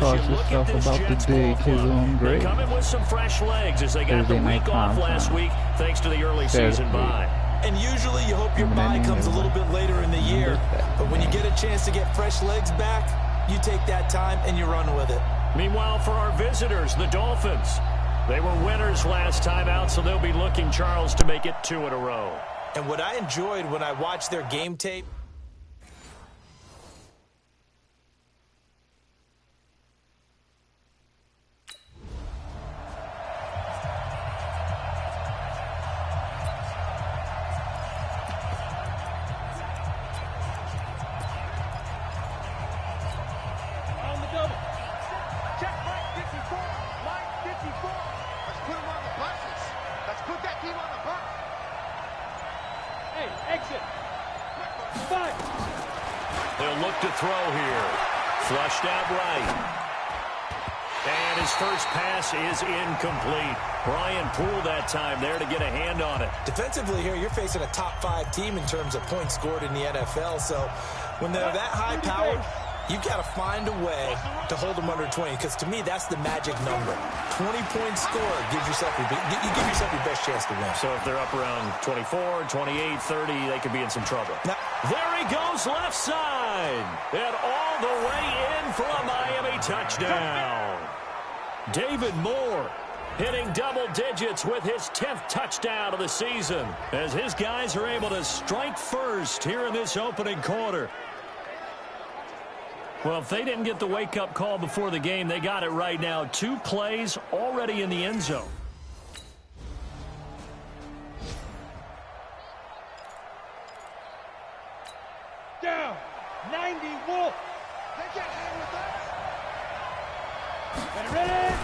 cautious stuff about the dig his own grave. Coming with some fresh legs as they got the week off last week thanks to the early season bye. And usually you hope your bye comes a little bit later in the year. But when you get a chance to get fresh legs back, you take that time and you run with it. Meanwhile, for our visitors, the Dolphins, they were winners last time out, so they'll be looking, Charles, to make it 2 in a row. And what I enjoyed when I watched their game tape, they'll look to throw here. Flushed out right. And his first pass is incomplete. Brian Poole that time there to get a hand on it. Defensively here, you're facing a top-5 team in terms of points scored in the NFL. So when they're that high-powered, you've got to find a way to hold them under 20, because to me, that's the magic number. 20-point score gives yourself you give yourself your best chance to win. So if they're up around 24, 28, 30, they could be in some trouble. Now, there he goes left side. And all the way in for a Miami touchdown. David Moore hitting double digits with his 10th touchdown of the season as his guys are able to strike first here in this opening quarter. Well, if they didn't get the wake-up call before the game, they got it right now. 2 plays already in the end zone. Down, 90 Wolf. They can't hang with us. Ready?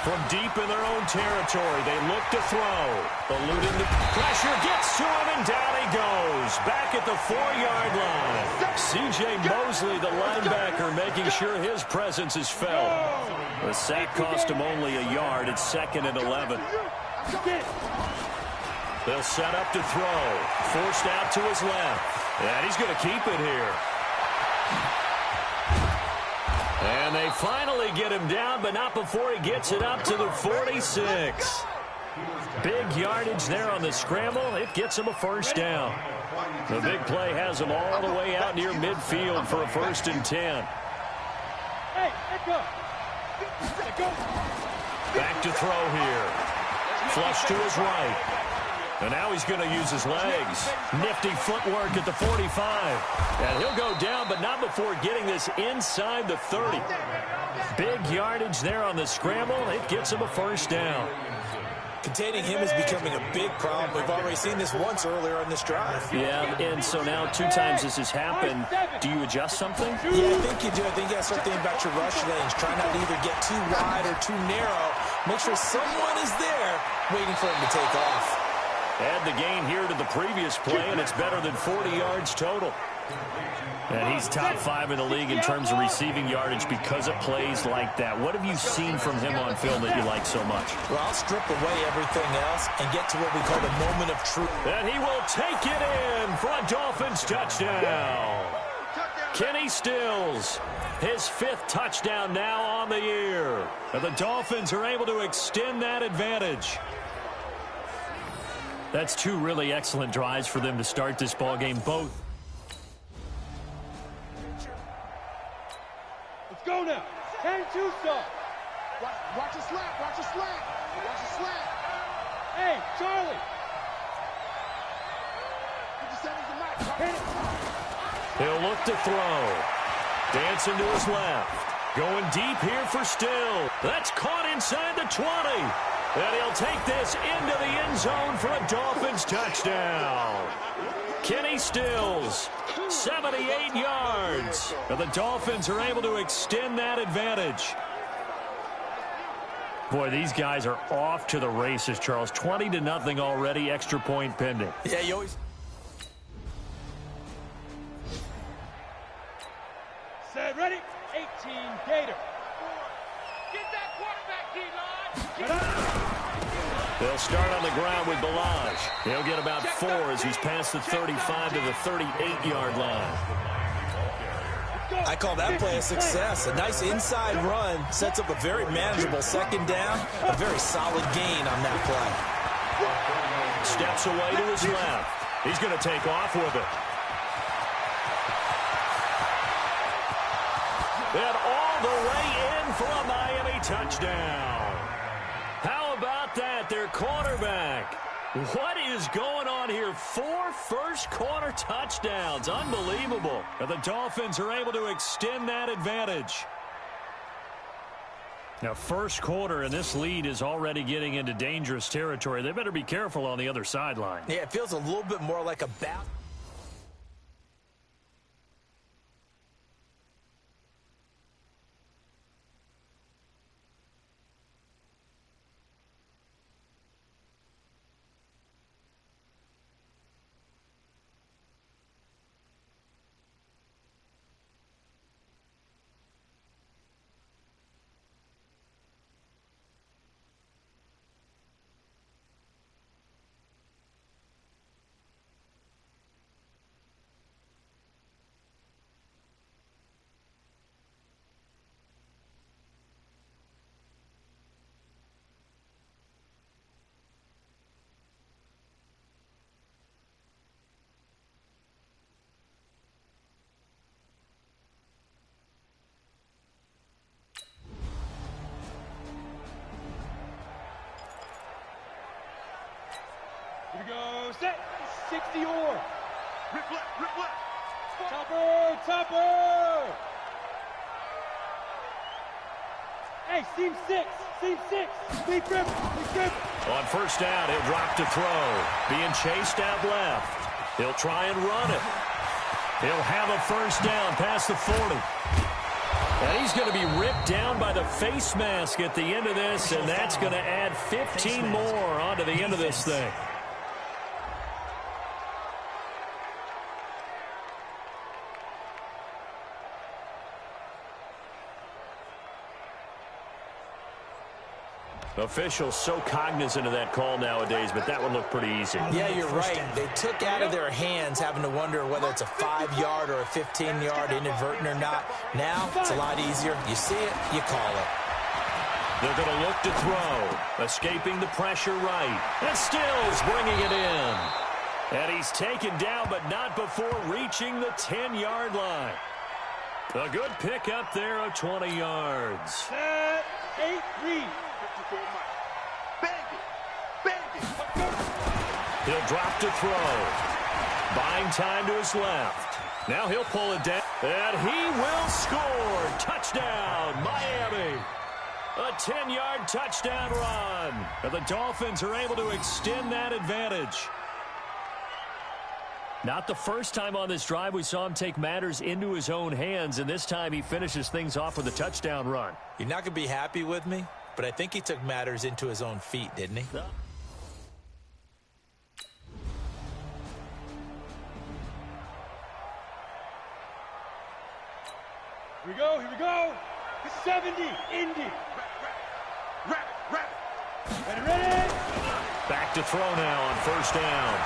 From deep in their own territory, they look to throw. Eluding the pressure, gets to him, and down he goes. Back at the 4-yard line. C.J. Mosley, the linebacker, making sure his presence is felt. The sack cost him only a yard. It's 2nd and 11. They'll set up to throw. Forced out to his left. And he's going to keep it here. And they finally get him down, but not before he gets it up to the 46. Big yardage there on the scramble. It gets him a first down. The big play has him all the way out near midfield for a 1st and 10. Hey, go. Back to throw here. Flush to his right. And now he's going to use his legs. Nifty footwork at the 45. And he'll go down, but not before getting this inside the 30. Big yardage there on the scramble. It gets him a first down. Containing him is becoming a big problem. We've already seen this once earlier on this drive. Yeah, and so now 2 times this has happened. Do you adjust something? Yeah, I think you do. I think you got something about your rush lanes. Try not to either get too wide or too narrow. Make sure someone is there waiting for him to take off. Add the gain here to the previous play, and it's better than 40 yards total. And he's top 5 in the league in terms of receiving yardage because of plays like that. What have you seen from him on film that you like so much? Well, I'll strip away everything else and get to what we call the moment of truth. And he will take it in for a Dolphins touchdown. Kenny Stills, his 5th touchdown now on the year. And the Dolphins are able to extend that advantage. That's 2 really excellent drives for them to start this ballgame. Both. Let's go now. 10-2 stop. Watch a slant. Watch a slant. Watch a slant. Hey, Charlie. 57's the match. He'll look to throw. Dancing to his left. Going deep here for Still. That's caught inside the 20. And he'll take this into the end zone for a Dolphins touchdown. Kenny Stills, 78 yards. And the Dolphins are able to extend that advantage. Boy, these guys are off to the races, Charles. 20-0 already, extra point pending. Yeah, you always... Set, ready? 18, Gator. Get that quarterback, D-line. They'll start on the ground with Balaj. He'll get about 4 as he's past the 35 to the 38-yard line. Let's go. I call that play a success. A nice inside run sets up a very manageable second down, a very solid gain on that play. Steps away to his left. He's going to take off with it. And all the way in for a Miami touchdown. How about that, their quarterback? What is going on here? 4 first-quarter touchdowns. Unbelievable. And the Dolphins are able to extend that advantage. Now, first quarter, and this lead is already getting into dangerous territory. They better be careful on the other sideline. Yeah, it feels a little bit more like a bat. Here we go, set, 60 or. Rip left. Topper. Hey, seam six. Big grip. On first down, he'll drop to throw. Being chased out left. He'll try and run it. He'll have a first down past the 40. And he's going to be ripped down by the face mask at the end of this, and that's going to add 15 more onto the end of this thing. Officials so cognizant of that call nowadays, but that one looked pretty easy. Yeah, you're right. They took out of their hands having to wonder whether it's a 5-yard or a 15-yard inadvertent or not. Now, it's a lot easier. You see it, you call it. They're going to look to throw. Escaping the pressure right. And Stills bringing it in. And he's taken down, but not before reaching the 10-yard line. A good pickup there of 20 yards. Set, 8-3. He'll drop to throw. Buying time to his left. Now he'll pull it down. And he will score. Touchdown, Miami. A 10-yard touchdown run. And the Dolphins are able to extend that advantage. Not the first time on this drive we saw him take matters into his own hands, and this time he finishes things off with a touchdown run. You're not going to be happy with me, but I think he took matters into his own feet, didn't he? Here we go. 70, Indy. Ready. Back to throw now on first down.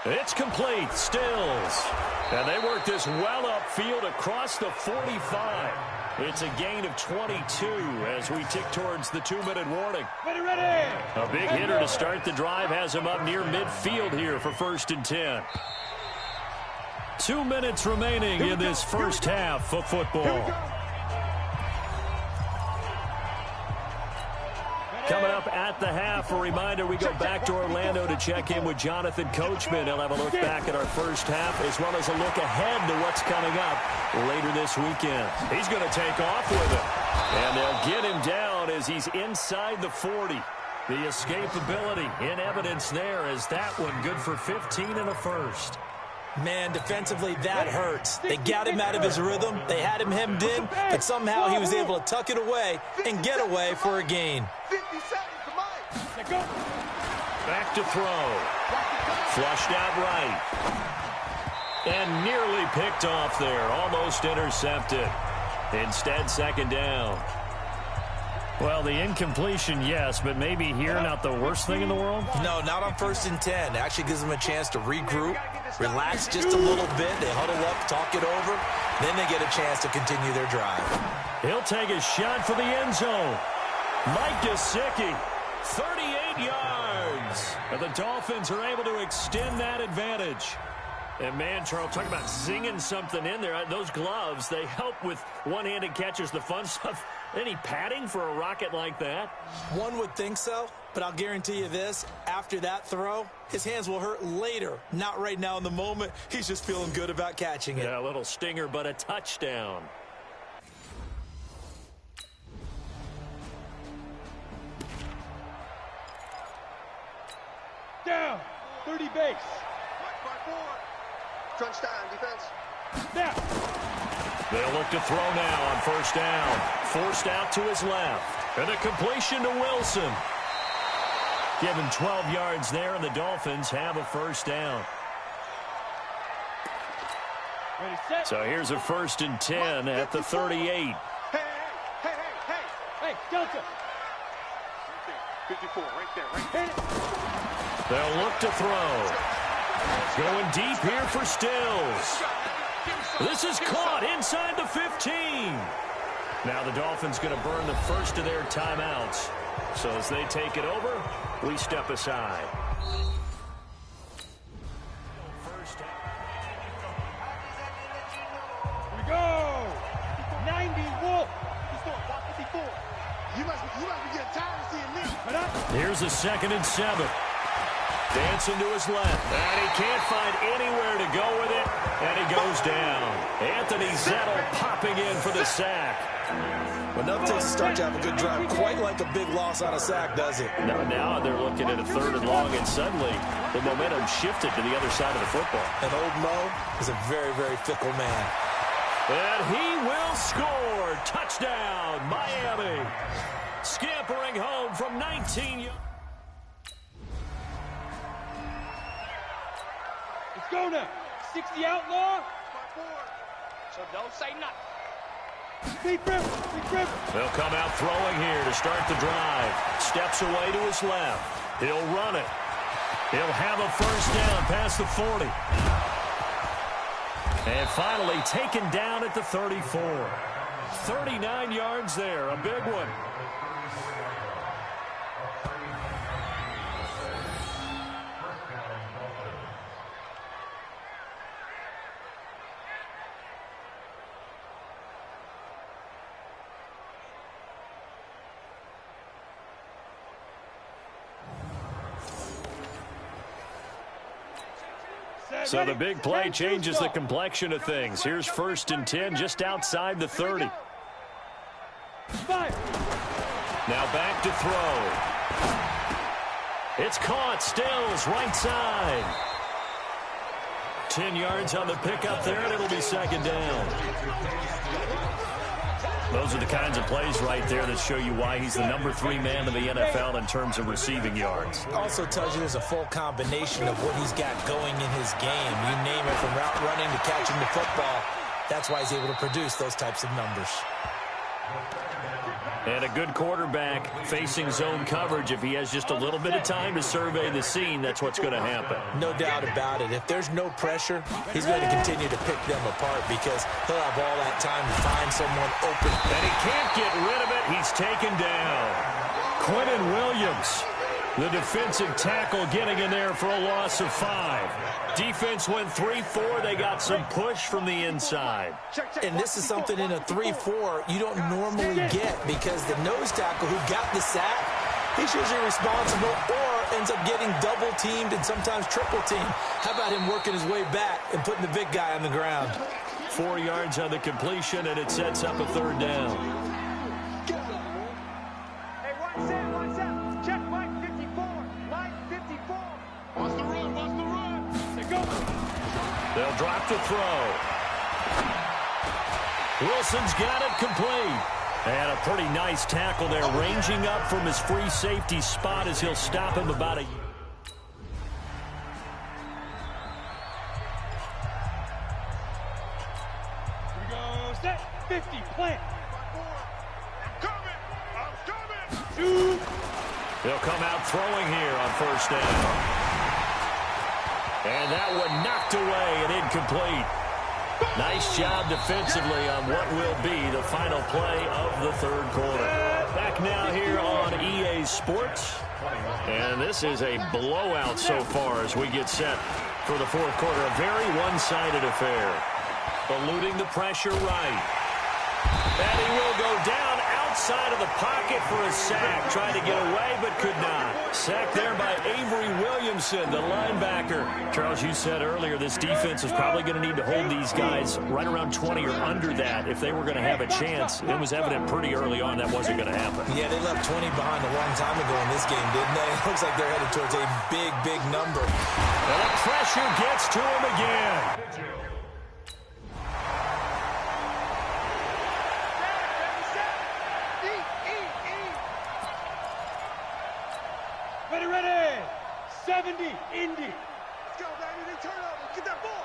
It's complete. Stills. And they work this well upfield across the 45. It's a gain of 22 as we tick towards the 2-minute warning. Ready. A big hitter to start the drive has him up near midfield here for 1st and 10. 2 minutes remaining in this first half of football. Coming up at the half, a reminder, we go back to Orlando to check in with Jonathan Coachman. He'll have a look back at our first half as well as a look ahead to what's coming up later this weekend. He's going to take off with it. And they'll get him down as he's inside the 40. The escapability in evidence there as that one good for 15 and a first. Man, defensively, that hurts. They got him out of his rhythm. They had him hemmed in, but somehow he was able to tuck it away and get away for a gain. 50 seconds to Mike. Back to throw. Flushed out right. And nearly picked off there. Almost intercepted. Instead, second down. Well, the incompletion, yes, but maybe here not the worst thing in the world? No, not on 1st and 10. Actually gives them a chance to regroup, relax just a little bit. They huddle up, talk it over. Then they get a chance to continue their drive. He'll take a shot for the end zone. Mike Gesicki, 38 yards. And the Dolphins are able to extend that advantage. And, man, Charles, talking about zinging something in there. Those gloves, they help with one-handed catches, the fun stuff. Any padding for a rocket like that? One would think so, but I'll guarantee you this. After that throw, his hands will hurt later. Not right now in the moment. He's just feeling good about catching it. Yeah, a little stinger, but a touchdown. Down. 30 base. Crunch time, defense. Snap. They'll look to throw now on first down. Forced out to his left. And a completion to Wilson. Given 12 yards there, and the Dolphins have a first down. Ready, set. So here's a 1st and 10 at the 38. Hey, Delta. 54, right there, right Hit it. They'll look to throw. Going deep here for Stills. This is caught inside the 15. Now the Dolphins going to burn the first of their timeouts. So as they take it over, we step aside. Here we go. 90 Wolf. 54. You must be getting tired of seeing me. Right up. Here's a 2nd and 7. Dancing to his left. And he can't find anywhere to go with it. And he goes down. Anthony Zettel popping in for the sack. Enough to start to have a good drive. Quite like a big loss on a sack, does it? Now they're looking at a 3rd and long, and suddenly the momentum shifted to the other side of the football. And old Mo is a very, very fickle man. And he will score. Touchdown, Miami. Scampering home from 19 yards. Let's go now. 60 outlaw. So don't say nothing. Big river. They'll come out throwing here to start the drive. Steps away to his left. He'll run it. He'll have a first down past the 40. And finally taken down at the 34. 39 yards there, a big one. So the big play changes the complexion of things. Here's 1st and 10 just outside the 30. Fire. Now back to throw. It's caught. Stills right side. 10 yards on the pickup there, and it'll be 2nd down. Those are the kinds of plays right there that show you why he's the number 3 man in the NFL in terms of receiving yards. Also tells you there's a full combination of what he's got going in his game. You name it, from route running to catching the football. That's why he's able to produce those types of numbers. And a good quarterback facing zone coverage. If he has just a little bit of time to survey the scene, that's what's going to happen. No doubt about it. If there's no pressure, he's going to continue to pick them apart because he'll have all that time to find someone open. And he can't get rid of it. He's taken down. Quentin Williams, the defensive tackle, getting in there for a loss of 5. Defense went 3-4. They got some push from the inside. And this is something in a 3-4 you don't normally get because the nose tackle who got the sack, he's usually responsible or ends up getting double-teamed and sometimes triple-teamed. How about him working his way back and putting the big guy on the ground? 4 yards on the completion, and it sets up a 3rd down. Hey, watch out. Check Mike 54. Mike 54. Watch the run. Go. They'll drop the throw. Wilson's got it complete. And a pretty nice tackle there, ranging up from his free safety spot as he'll stop him about a... Here we go. Set. 50. Plant. I'm coming. 2. They'll come out throwing here on 1st down. And that one knocked away and incomplete. Nice job defensively on what will be the final play of the third quarter. Back now here on EA Sports. And this is a blowout so far as we get set for the fourth quarter. A very one-sided affair. Eluding the pressure right. And he will go down outside of the pocket for a sack. Tried to get away, but could not. Sacked there by Avery Williamson, the linebacker. Charles, you said earlier this defense is probably going to need to hold these guys right around 20 or under that if they were going to have a chance. It was evident pretty early on that wasn't going to happen. Yeah, they left 20 behind a long time ago in this game, didn't they? It looks like they're headed towards a big, big number. And the pressure gets to him again. Ready. 70, Indy. Let's go, baby. They turn over. Get that ball.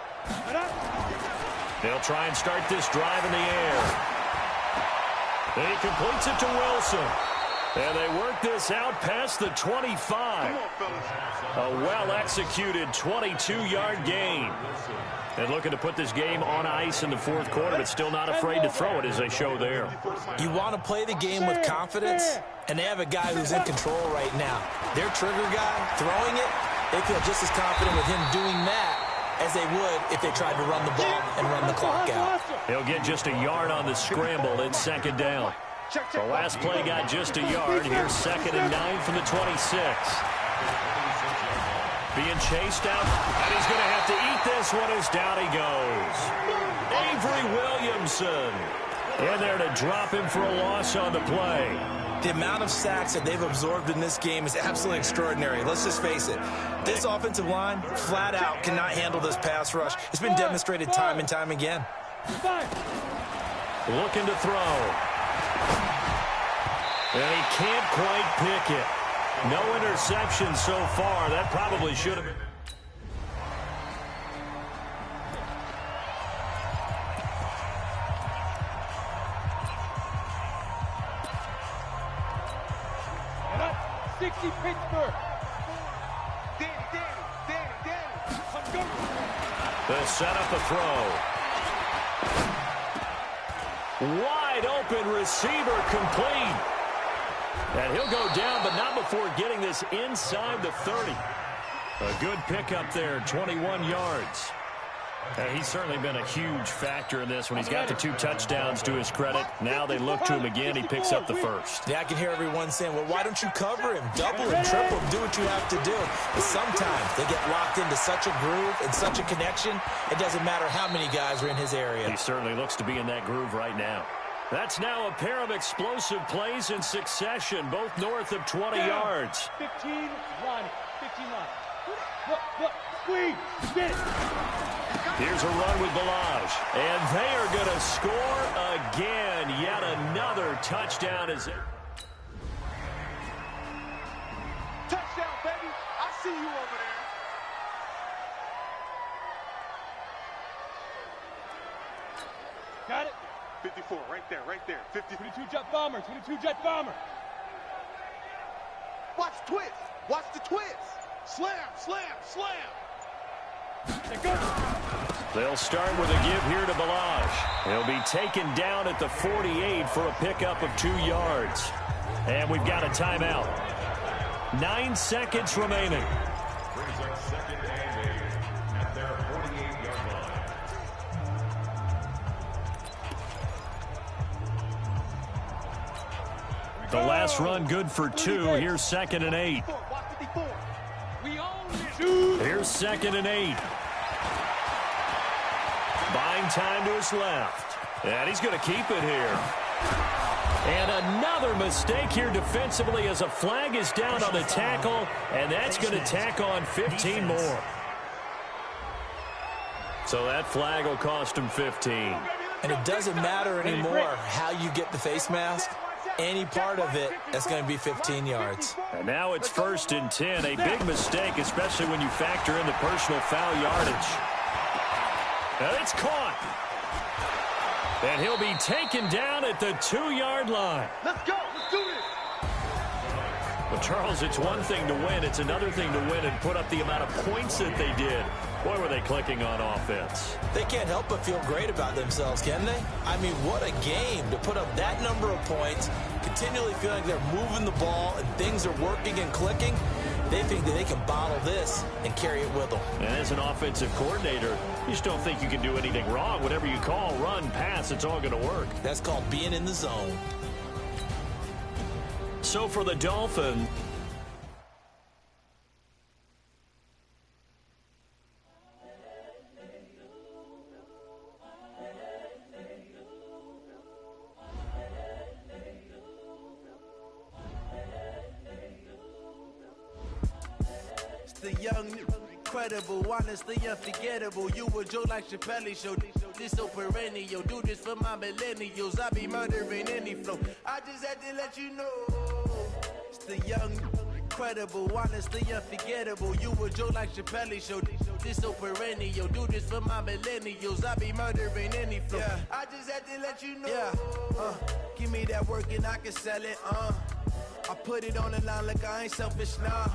They'll try and start this drive in the air. And he completes it to Wilson. And they work this out past the 25. Come on, fellas. A well-executed 22-yard gain. And looking to put this game on ice in the fourth quarter, but still not afraid to throw it as they show there. You want to play the game with confidence, and they have a guy who's in control right now. Their trigger guy, throwing it, they feel just as confident with him doing that as they would if they tried to run the ball and run the clock out. He'll get just a yard on the scramble in second down. The last play got just a yard. Here's 2nd and 9 from the 26. Being chased out, and he's going to have to eat this one as down he goes. Avery Williamson in there to drop him for a loss on the play. The amount of sacks that they've absorbed in this game is absolutely extraordinary. Let's just face it. This offensive line, flat out, cannot handle this pass rush. It's been demonstrated time and time again. Looking to throw. And he can't quite pick it. No interception so far. That probably should have been. And up, 60 Pittsburgh. Danny. They'll set up a throw. Wide open receiver complete. And he'll go down, but not before getting this inside the 30. A good pickup there, 21 yards. He's certainly been a huge factor in this when he's got the 2 touchdowns to his credit. Now they look to him again. He picks up the first. Yeah, I can hear everyone saying, well, why don't you cover him? Double him, triple him, do what you have to do. But sometimes they get locked into such a groove and such a connection, it doesn't matter how many guys are in his area. He certainly looks to be in that groove right now. That's now a pair of explosive plays in succession, both north of 20 yards. 15 line. 15 line. Look, squeeze, get it. Here's a run with Balaj. And they are going to score again. Yet another touchdown. Touchdown, baby. I see you over there. Got it? 54, right there. 22 jet bomber. Watch the twist. Slam. They'll start with a give here to Balaj. He'll be taken down at the 48 for a pickup of 2 yards. And we've got a timeout. 9 seconds remaining. The last run good for 2. Here's 2nd and 8. Here's 2nd and 8. Buying time to his left. And he's going to keep it here. And another mistake here defensively as a flag is down on the tackle. And that's going to tack on 15 more. So that flag will cost him 15. And it doesn't matter anymore how you get the face mask. Any part of it, that's going to be 15 yards. And now it's 1st and 10. A big mistake, especially when you factor in the personal foul yardage. And it's caught. And he'll be taken down at the 2-yard line. Let's go. Let's do this. Well, Charles, it's one thing to win. It's another thing to win and put up the amount of points that they did. Boy, were they clicking on offense. They can't help but feel great about themselves, can they? I mean, what a game to put up that number of points, continually feeling like they're moving the ball and things are working and clicking. They think that they can bottle this and carry it with them. And as an offensive coordinator, you just don't think you can do anything wrong. Whatever you call, run, pass, it's all going to work. That's called being in the zone. So for the Dolphins, the young, incredible, honestly unforgettable. You a Joe like Chappelle show. This so perennial. Do this for my millennials. I be murdering any flow. I just had to let you know. It's the young, incredible, honestly unforgettable. You a Joe like Chappelle show. This so perennial. Do this for my millennials. I be murdering any flow. Yeah. I just had to let you know. Yeah. Give me that work and I can sell it. I put it on the line like I ain't selfish, nah.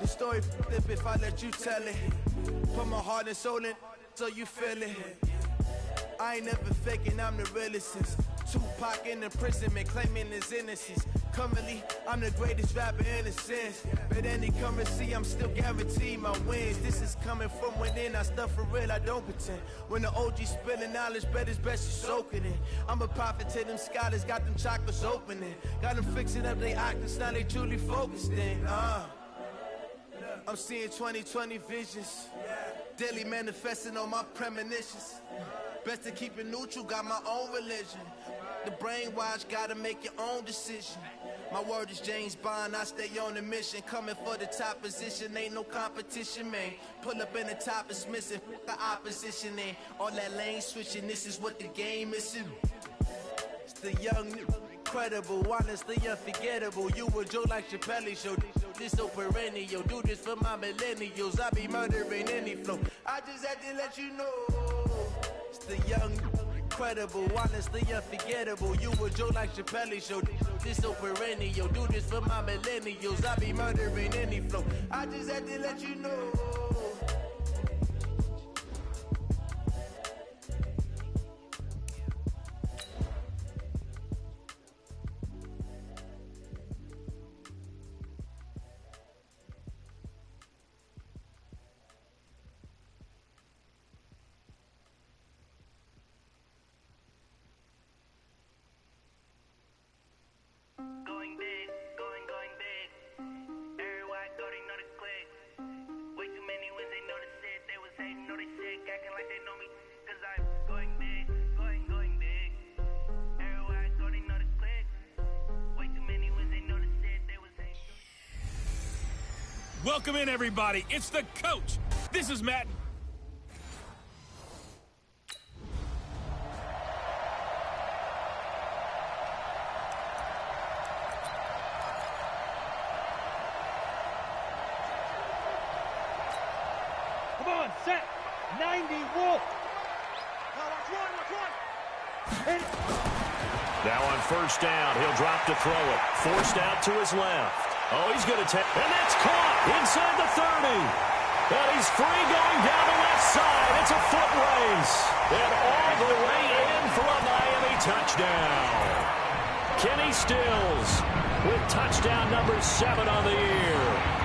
The story flip if I let you tell it. Put my heart and soul in so you feel it. I ain't never faking, I'm the realest since Tupac in imprisonment, claiming his innocence. Currently, I'm the greatest rapper in a sense. But any currency, I'm still guaranteed my wins. This is coming from within, I stuff for real, I don't pretend. When the OG spilling knowledge, bet it's best you soaking it. I'm a prophet to them scholars, got them chakras opening. Got them fixing up they octaves, now they truly focused in. I'm seeing 2020 visions. Daily manifesting on my premonitions. Best to keep it neutral, got my own religion. The brainwash, gotta make your own decision. My word is James Bond, I stay on a mission. Coming for the top position, ain't no competition, man. Pull up in the top is missing, the opposition in. All that lane switching, this is what the game is. It's the young, incredible, honestly unforgettable. You a Joe like Chappelle show. This so perennial. Do this for my millennials. I be murdering any flow. I just had to let you know. It's the young, incredible, honestly unforgettable. You a Joe like Chappelle show. This so perennial. Do this for my millennials. I be murdering any flow. I just had to let you know. Welcome in, everybody. It's the coach. This is Matt. Come on, set. 90 Wolf. Now on first down, he'll drop to throw it. Forced out to his left. Oh, he's going to take, and that's caught inside the 30. And he's free going down the left side. It's a foot race. And all the way in for a Miami touchdown. Kenny Stills with touchdown number 7 on the year.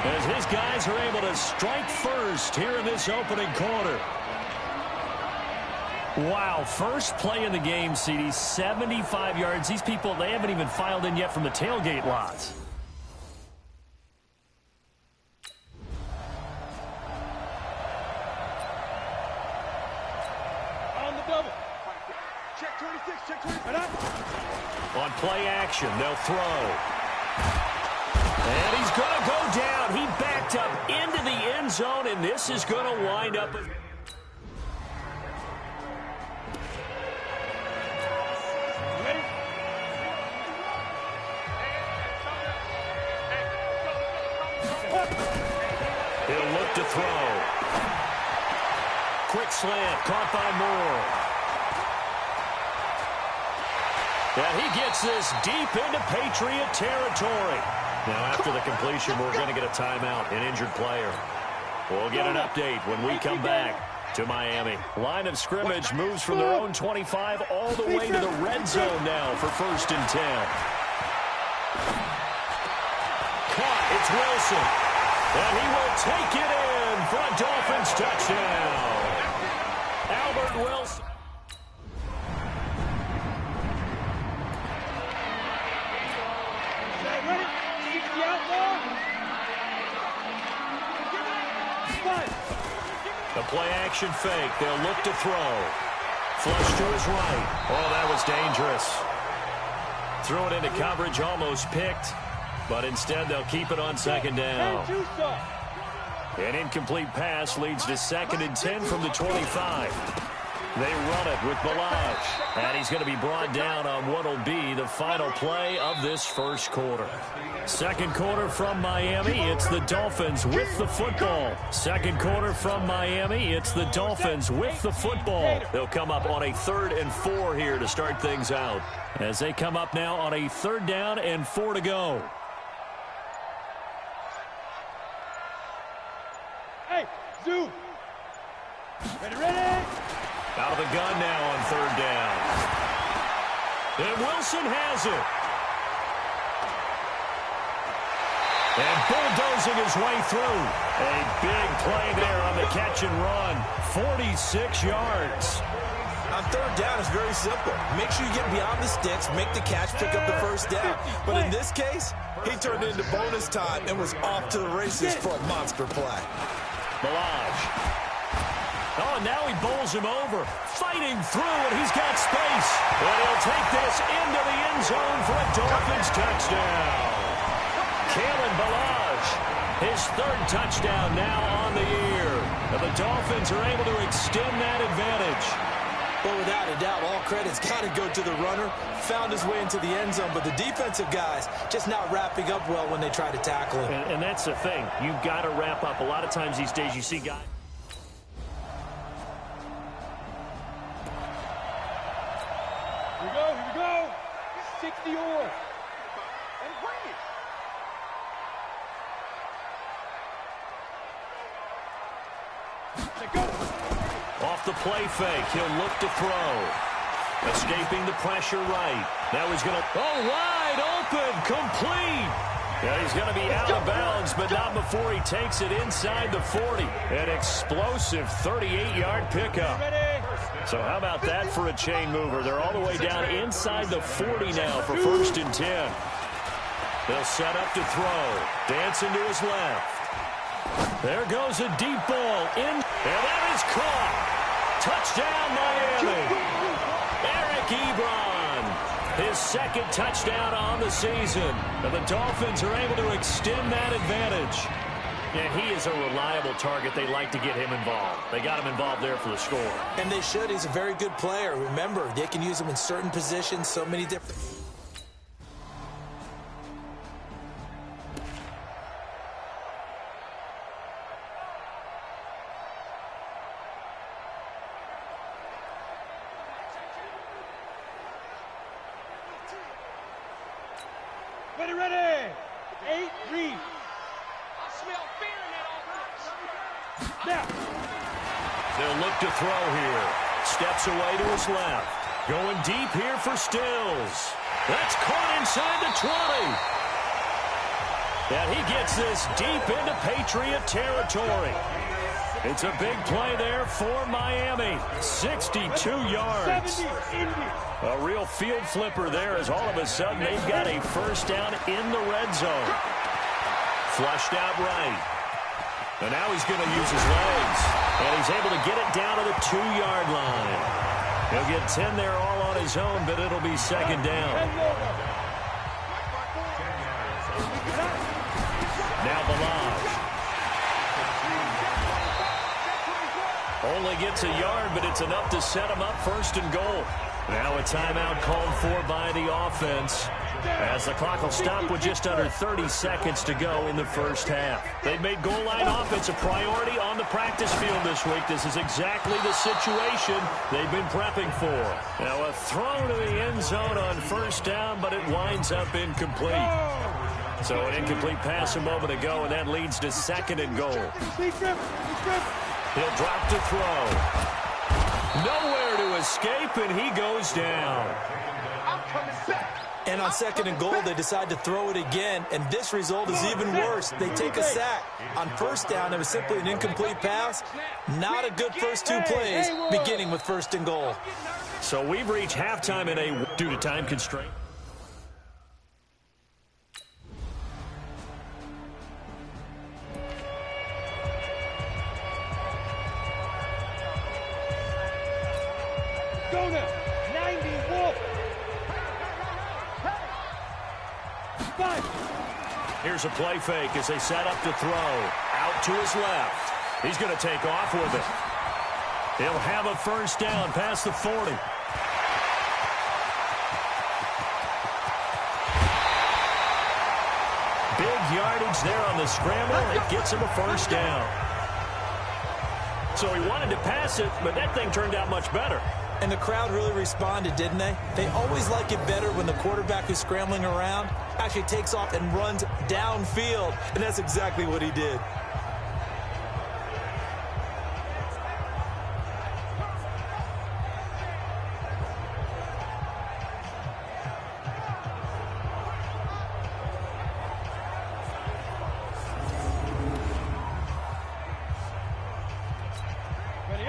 As his guys are able to strike first here in this opening quarter. Wow, first play in the game, CD, 75 yards. These people, they haven't even filed in yet from the tailgate lots. On play action, they'll throw. And he's going to go down. He backed up into the end zone, and this is going to wind up. Ready? He'll look to throw. Quick slant, caught by Moore. And he gets this deep into Patriot territory. Now, after the completion, we're going to get a timeout, an injured player. We'll get an update when we come back to Miami. Line of scrimmage moves from their own 25 all the way to the red zone now for 1st and 10. Caught. It's Wilson. And he will take it in for a Dolphins touchdown. Albert Wilson. The play-action fake. They'll look to throw. Flush to his right. Oh, that was dangerous. Threw it into coverage, almost picked. But instead, they'll keep it on 2nd down. An incomplete pass leads to 2nd and 10 from the 25. They run it with Balaj. And he's going to be brought down on what will be the final play of this 1st quarter. 2nd quarter from Miami. It's the Dolphins with the football. 2nd quarter from Miami. It's the Dolphins with the football. They'll come up on a 3rd and 4 here to start things out. As they come up now on a 3rd down and 4 to go. Hey, Zoo. Ready. Out of the gun now on 3rd down. And Wilson has it. And bulldozing his way through. A big play there on the catch and run. 46 yards. On 3rd down, it's very simple. Make sure you get beyond the sticks, make the catch, pick up the 1st down. But in this case, he turned into bonus time and was off to the races for a monster play. Balaj. Oh, and now he bowls him over. Fighting through, and he's got space. And he'll take this into the end zone for a Dolphins touchdown. Kalen Balaj, his 3rd touchdown now on the year. And the Dolphins are able to extend that advantage. Well, without a doubt, all credit's got to go to the runner. Found his way into the end zone, but the defensive guys just not wrapping up well when they try to tackle him. And that's the thing. You've got to wrap up. A lot of times these days you see guys. Here we go. 60 or. And bring it. Go. Off the play fake, he'll look to throw. Escaping the pressure right. Now he's going to, wide open, complete. Yeah, he's going to be out of bounds, but not before he takes it inside the 40. An explosive 38-yard pickup. So how about that for a chain mover? They're all the way down inside the 40 now for 1st and 10. They'll set up to throw. Dancing to his left. There goes a deep ball in, and that is caught. Touchdown, Miami. Eric Ebron, his 2nd touchdown on the season. And the Dolphins are able to extend that advantage. And he is a reliable target. They like to get him involved. They got him involved there for the score. And they should. He's a very good player. Remember, they can use him in certain positions, so many different. Ready. 8 read. Now. They'll look to throw here. Steps away to his left. Going deep here for Stills. That's caught inside the 20. And he gets this deep into Patriot territory. It's a big play there for Miami. 62 yards. A real field flipper there as all of a sudden they've got a 1st down in the red zone. Flushed out right. And now he's going to use his legs. And he's able to get it down to the 2-yard line. He'll get 10 there all on his own, but it'll be 2nd down. Now Balaj. Only gets a yard, but it's enough to set him up 1st and goal. Now a timeout called for by the offense. As the clock will stop with just under 30 seconds to go in the first half. They've made goal line offense a priority on the practice field this week. This is exactly the situation they've been prepping for. Now a throw to the end zone on first down, but it winds up incomplete. So an incomplete pass a moment ago, and that leads to 2nd and goal. He'll drop to throw. Nowhere to escape, and he goes down. And on 2nd and goal, they decide to throw it again, and this result is even worse. They take a sack. On first down, it was simply an incomplete pass. Not a good first 2 plays, beginning with 1st and goal. So we've reached halftime due to time constraint. Go now. 90 Wolf. 5. Here's a play fake as they set up to throw. Out to his left. He's going to take off with it. He'll have a first down past the 40. Big yardage there on the scramble. It gets him a first down. So he wanted to pass it, but that thing turned out much better. And the crowd really responded, didn't they? They always like it better when the quarterback who's scrambling around actually takes off and runs downfield. And that's exactly what he did.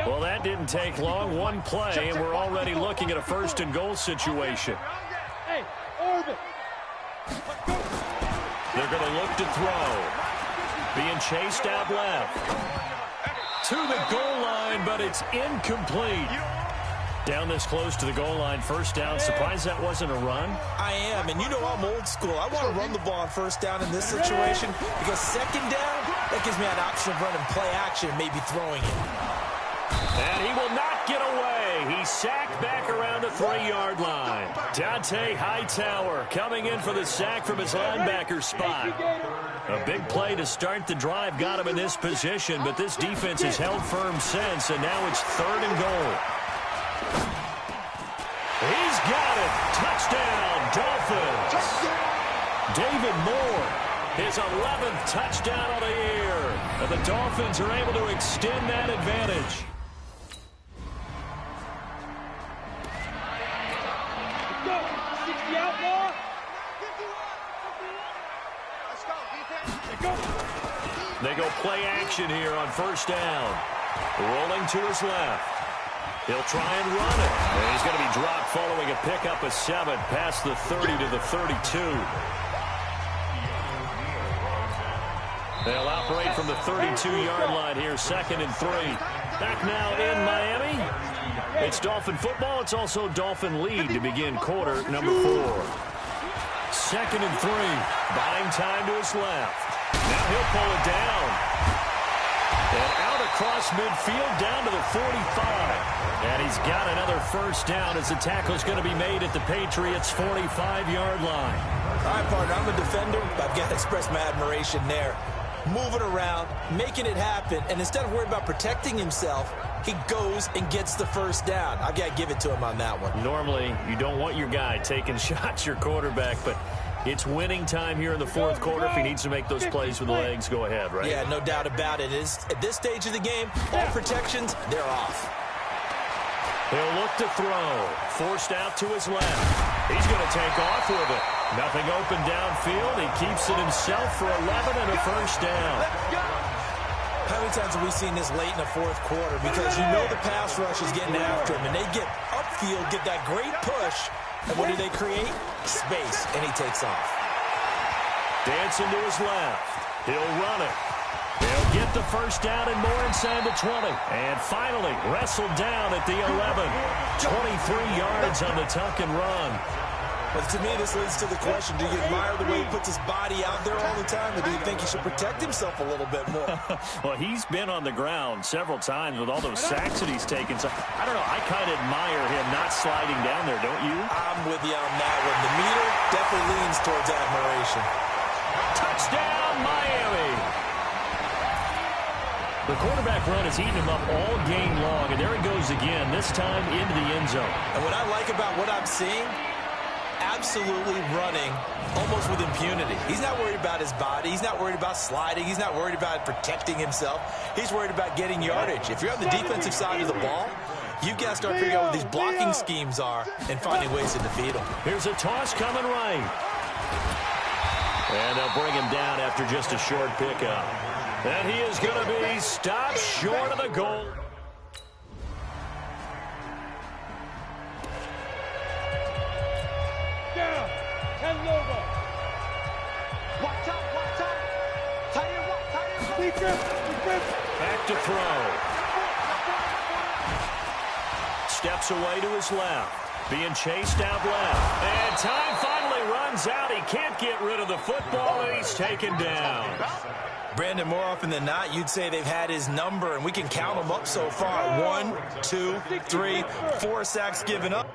Well, that didn't take long. One play, and we're already looking at a 1st and goal situation. Hey, orbit. They're going to look to throw. Being chased out left. To the goal line, but it's incomplete. Down this close to the goal line, first down. Surprised that wasn't a run? I am, and you know I'm old school. I want to run the ball on first down in this situation because 2nd down, that gives me an option of running play action and maybe throwing it. And he will not get away. He's sacked back around the 3-yard line. Dante Hightower coming in for the sack from his linebacker spot. A big play to start the drive got him in this position, but this defense has held firm since, and now it's 3rd and goal. He's got it. Touchdown, Dolphins. David Moore, his 11th touchdown of the year. And the Dolphins are able to extend that advantage. Go. 60 outlaw. Go. They go play action here on first down. Rolling to his left. He'll try and run it. And he's going to be dropped following a pickup of 7 past the 30 to the 32. They'll operate from the 32-yard line here, 2nd and 3. Back now in Miami. It's Dolphin football. It's also Dolphin lead to begin quarter number 4. 2nd and 3. Buying time to his left. Now he'll pull it down. And out across midfield down to the 45. And he's got another first down as the tackle's going to be made at the Patriots' 45-yard line. All right, partner, I'm a defender, but I've got to express my admiration there. Moving around, making it happen, and instead of worrying about protecting himself, he goes and gets the first down. I've got to give it to him on that one. Normally, you don't want your guy taking shots, your quarterback, but it's winning time here in the 4th quarter. If he needs to make those plays with the legs, go ahead, right? Yeah, no doubt about it. At this stage of the game, all protections, they're off. He'll look to throw. Forced out to his left. He's going to take off with it. Nothing open downfield. He keeps it himself for 11 and a first down. How many times have we seen this late in the 4th quarter? Because you know the pass rush is getting after him, and they get upfield, get that great push, and what do they create? Space, and he takes off. Dancing to his left. He'll run it. He'll get the first down and more inside the 20. And finally, wrestled down at the 11. 23 yards on the tuck and run. But to me, this leads to the question, do you admire the way he puts his body out there all the time, or do you think he should protect himself a little bit more? Well, he's been on the ground several times with all those sacks that he's taken. So, I don't know, I kind of admire him not sliding down there, don't you? I'm with you on that one. The meter definitely leans tends towards admiration. Touchdown, Miami. The quarterback run has eaten him up all game long, and there he goes again, this time into the end zone. And what I like about what I'm seeing, absolutely running almost with impunity. He's not worried about his body. He's not worried about sliding. He's not worried about protecting himself. He's worried about getting yardage. If you're on the defensive side of the ball, you've got to start figuring out what these blocking schemes are and finding ways to defeat them. Here's a toss coming right. And they'll bring him down after just a short pickup. And he is going to be stopped short of the goal. Down. 10 logo. Watch out, watch out. Tie him up, tie him up. Defense. Back to throw. Steps away to his left. Being chased out left. And time finally runs out. He can't get rid of the football, and he's taken down. Brandon, more often than not, you'd say they've had his number, and we can count them up so far. 1, 2, 3, 4 sacks given up.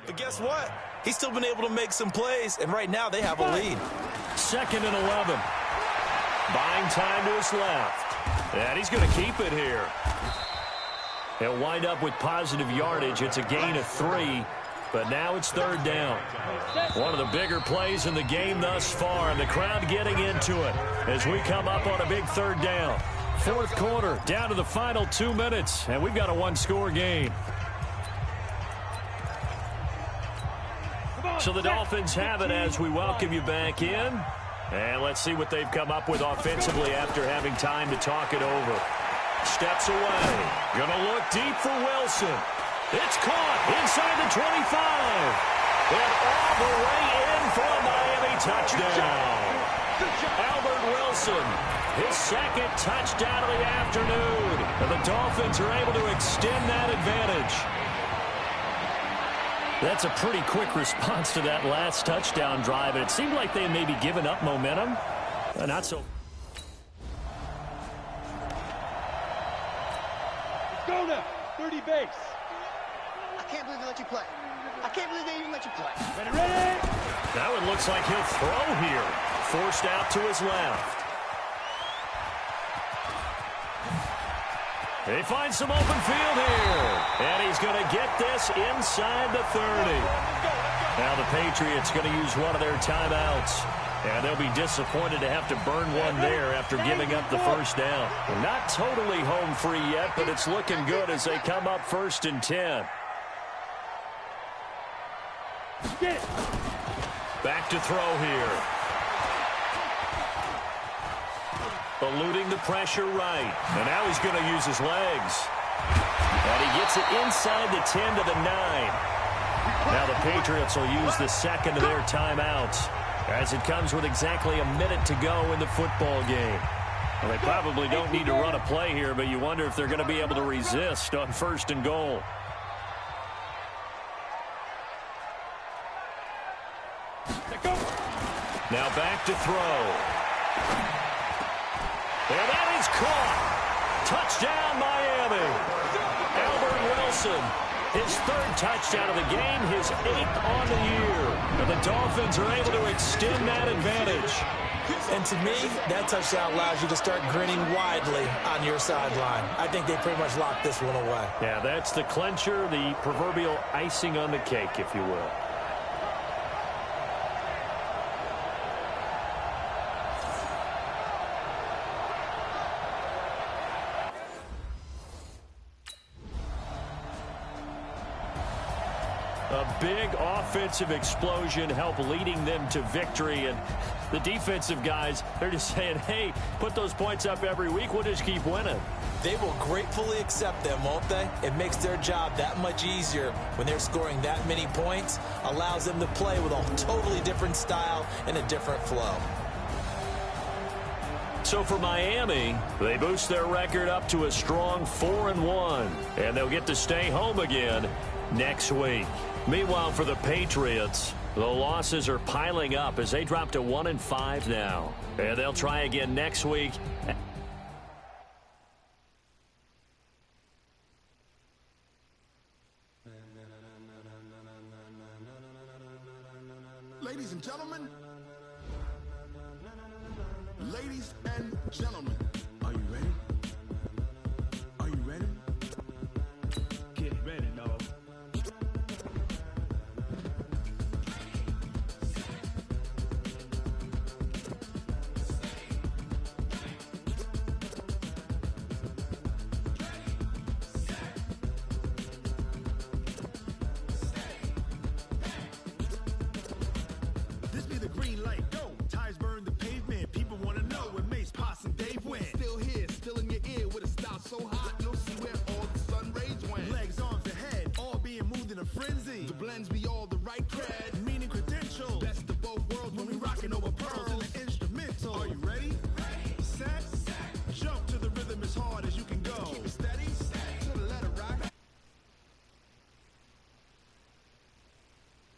But guess what? He's still been able to make some plays, and right now they have a lead. 2nd and 11. Buying time to his left. And he's going to keep it here. He'll wind up with positive yardage. It's a gain of 3, but now it's 3rd down. One of the bigger plays in the game thus far, and the crowd getting into it as we come up on a big 3rd down. 4th quarter, down to the final 2 minutes, and we've got a 1-score game. So the Dolphins have it as we welcome you back in. And let's see what they've come up with offensively after having time to talk it over. Steps away. Gonna look deep for Wilson. It's caught inside the 25. And all the way in for a Miami touchdown. Albert Wilson, his 2nd touchdown of the afternoon. And the Dolphins are able to extend that advantage. That's a pretty quick response to that last touchdown drive. And it seemed like they may be giving up momentum. Not so. Go now. 30 base. I can't believe they let you play. I can't believe they even let you play. Ready, ready. That one looks like he'll throw here. Forced out to his left. He finds some open field here. And he's going to get this inside the 30. Now the Patriots going to use one of their timeouts. And they'll be disappointed to have to burn one there after giving up the 1st down. Not totally home free yet, but it's looking good as they come up 1st and 10. Back to throw here. Eluding the pressure right. And now he's going to use his legs. And he gets it inside the 10 to the 9. Now the Patriots will use the 2nd of their timeouts as it comes with exactly a minute to go in the football game. Well, they probably don't need to run a play here, but you wonder if they're going to be able to resist on 1st and goal. Now back to throw. And that is caught. Touchdown, Miami. Albert Wilson, his 3rd touchdown of the game, his 8th on the year. And the Dolphins are able to extend that advantage. And to me, that touchdown allows you to start grinning widely on your sideline. I think they pretty much locked this one away. Yeah, that's the clincher, the proverbial icing on the cake, if you will. A big offensive explosion helped leading them to victory. And the defensive guys, they're just saying, hey, put those points up every week. We'll just keep winning. They will gratefully accept them, won't they? It makes their job that much easier when they're scoring that many points. Allows them to play with a totally different style and a different flow. So for Miami, they boost their record up to a strong 4-1. And they'll get to stay home again next week. Meanwhile, for the Patriots, the losses are piling up as they drop to 1-5 now. And they'll try again next week. Ladies and gentlemen, are you ready?